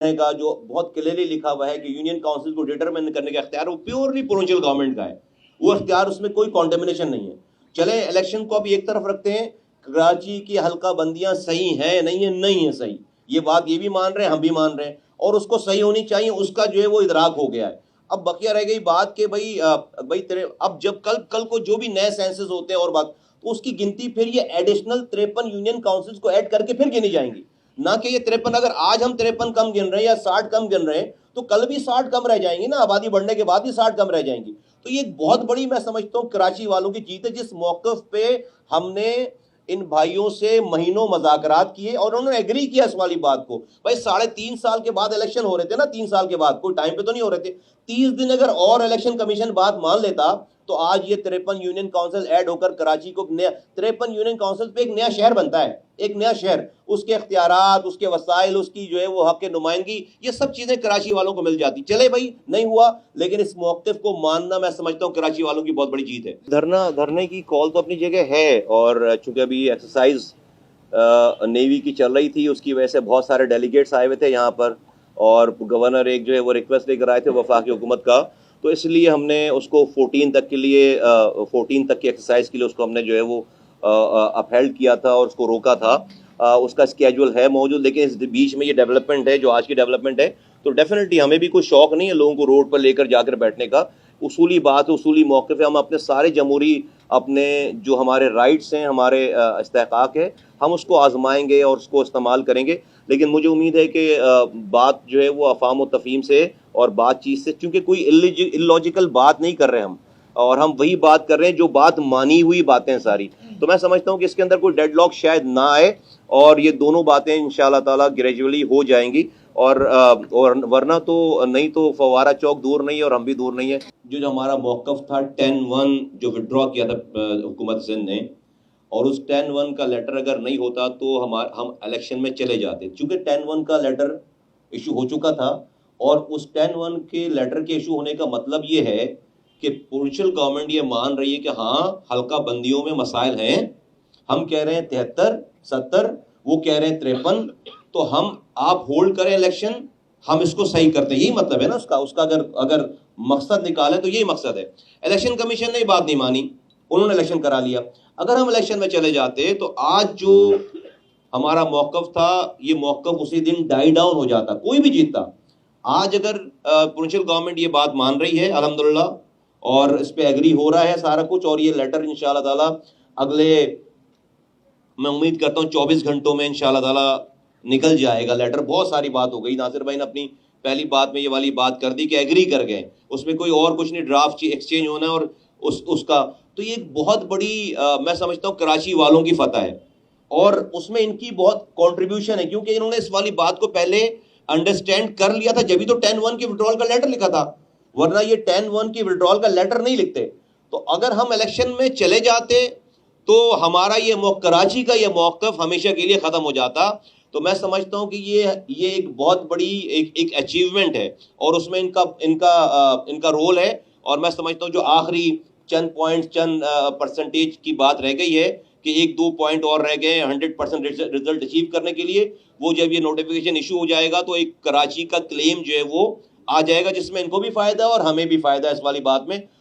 का जो बहुत क्लियरली लिखा हुआ है कि यूनियन काउंसिल को डिटरमिन करने का इख्तियार वो प्योरली प्रोविंशियल गवर्नमेंट का है। वो इख्तियार, उसमें कोई कॉन्टेमिनेशन नहीं है। चले इलेक्शन को अब एक तरफ रखते हैं, कराची की हल्का बंदियां सही है नहीं है, नहीं है सही, ये बात ये भी मान रहे हैं, हम भी मान रहे हैं, और उसको सही होनी चाहिए, उसका जो है वो इदराक हो गया है। अब बकिया रह गई बात के भाई तेरे अब जब कल कल को जो भी नए सेंसेस होते हैं और बात, तो उसकी गिनती फिर ये एडिशनल 53 यूनियन काउंसिल्स को ऐड करके फिर गिनी जाएंगी, ना कि ये 53। अगर आज हम 53 कम गिन रहे हैं या 60 कम गिन रहे हैं, तो कल भी 60 कम रह जाएंगी ना, आबादी बढ़ने के बाद भी 60 कम रह जाएंगी। तो ये एक बहुत बड़ी, मैं समझता हूँ, कराची वालों की जीत है, जिस मौकफ पे हमने इन भाइयों से महीनों मजाकरात किए और उन्होंने एग्री किया इस वाली बात को। भाई 3.5 साल के बाद इलेक्शन हो रहे थे ना, 3 साल के बाद, कोई टाइम पे तो नहीं हो रहे थे। 30 दिन अगर और इलेक्शन कमीशन बात मान लेता, तो आज ये 53 यूनियन काउंसिल ऐड होकर कराची को नया 53 यूनियन काउंसिल पे एक नया शहर बनता है, एक नया शहर, उसके इख्तियारात, उसके वसाइल, उसकी जो है वो हक नुमाइंदगी, ये सब चीजें कराची वालों को मिल जाती। चले भाई नहीं हुआ, लेकिन इस मौक़िफ़ को मानना, मैं समझता हूँ, कराची वालों की बहुत बड़ी जीत है। धरने की कॉल तो अपनी जगह है, और चूंकि अभी एक्सरसाइज नेवी की चल रही थी, उसकी वजह से बहुत सारे डेलीगेट्स आए हुए थे यहाँ पर, और गवर्नर एक जो है वो रिक्वेस्ट लेकर आए थे वफाकी हुकूमत का, तो इसलिए हमने उसको 14 तक के लिए 14 तक की एक्सरसाइज के लिए उसको हमने जो है वो अपहेल्ड किया था और उसको रोका था। उसका स्केड्यूल है मौजूद, लेकिन इस बीच में ये डेवलपमेंट है जो आज की डेवलपमेंट है, तो डेफिनेटली हमें भी कोई शौक नहीं है लोगों को रोड पर लेकर जाकर बैठने का। उसूली बात, उसूली मौक़िफ़ है, हम अपने सारे जमहूरी, अपने जो हमारे राइट्स हैं, हमारे इस्तेहक़ाक़ है, हम उसको आजमाएंगे और उसको इस्तेमाल करेंगे। लेकिन मुझे उम्मीद है कि बात जो है वो अफ़ाम व तफ़हीम से और बातचीत से, क्योंकि कोई इलॉजिकल बात नहीं कर रहे हम, और हम वही बात कर रहे हैं जो बात मानी हुई बातें सारी। तो मैं समझता हूँ कि इसके अंदर कोई डेडलॉक शायद ना आए, और ये दोनों बातें इंशाअल्लाह ताला ग्रेजुअली हो जाएंगी, और वरना तो नहीं तो फवारा चौक दूर नहीं है और हम भी दूर नहीं है। जो हमारा मौक़िफ़ था 10-1 जो विड्रॉ किया था हुकूमत सिंध ने, और उस 10-1 का लेटर अगर नहीं होता तो हम इलेक्शन में चले जाते। चूंकि 10-1 का लेटर इशू हो चुका था, और उस 10-1 के लेटर के इशू होने का मतलब ये है कि प्रोविंशियल गवर्नमेंट ये मान रही है कि हाँ, हल्का बंदियों में मसाइल हैं, हम कह रहे हैं 73-70, वो कह रहे हैं 53, तो आप होल्ड करें इलेक्शन, हम इसको सही करते हैं। यही मतलब है ना उसका अगर मकसद निकाले तो यही मकसद है। इलेक्शन कमीशन ने बात नहीं मानी, उन्होंने इलेक्शन करा लिया। अगर हम इलेक्शन में चले जाते तो आज जो हमारा मौक़िफ़ था, ये मौक़िफ़ उसी दिन डाई डाउन हो जाता, कोई भी जीतता। आज अगर प्रोविंशियल गवर्नमेंट ये बात मान रही है अल्हम्दुलिल्लाह, और इस पे एग्री हो रहा है सारा कुछ, और ये लेटर इंशाअल्लाह ताला अगले, मैं उम्मीद करता हूँ 24 घंटों में इंशाअल्लाह ताला निकल जाएगा लेटर। बहुत सारी बात हो गई, नासिर भाई ने अपनी पहली बात में ये वाली बात कर दी कि एग्री कर गए, उसमें कोई और कुछ नहीं, ड्राफ्ट एक्सचेंज होना है, और उसका तो ये एक बहुत बड़ी मैं समझता हूँ कराची वालों की फतह है, और उसमें इनकी बहुत कंट्रीब्यूशन है, क्योंकि इन्होंने इस वाली बात को पहले अंडरस्टैंड कर लिया था, जब भी तो 10-1 की विड्रॉल का लेटर लिखा था, वरना ये 10-1 की विड्रॉल का लेटर नहीं लिखते। तो अगर हम इलेक्शन में चले जाते तो हमारा ये कराची का ये मौक़िफ़ हमेशा के लिए ख़त्म हो जाता। तो मैं समझता हूँ कि ये एक बहुत बड़ी एक अचीवमेंट है, और उसमें इनका रोल है। और मैं समझता हूँ जो आखिरी चंद पॉइंट्स, चंद परसेंटेज की बात रह गई है कि 1-2 पॉइंट और रह गए 100% रिजल्ट अचीव करने के लिए, वो जब ये नोटिफिकेशन इशू हो जाएगा तो एक कराची का क्लेम जो है वो आ जाएगा, जिसमें इनको भी फ़ायदा है और हमें भी फ़ायदा है इस वाली बात में।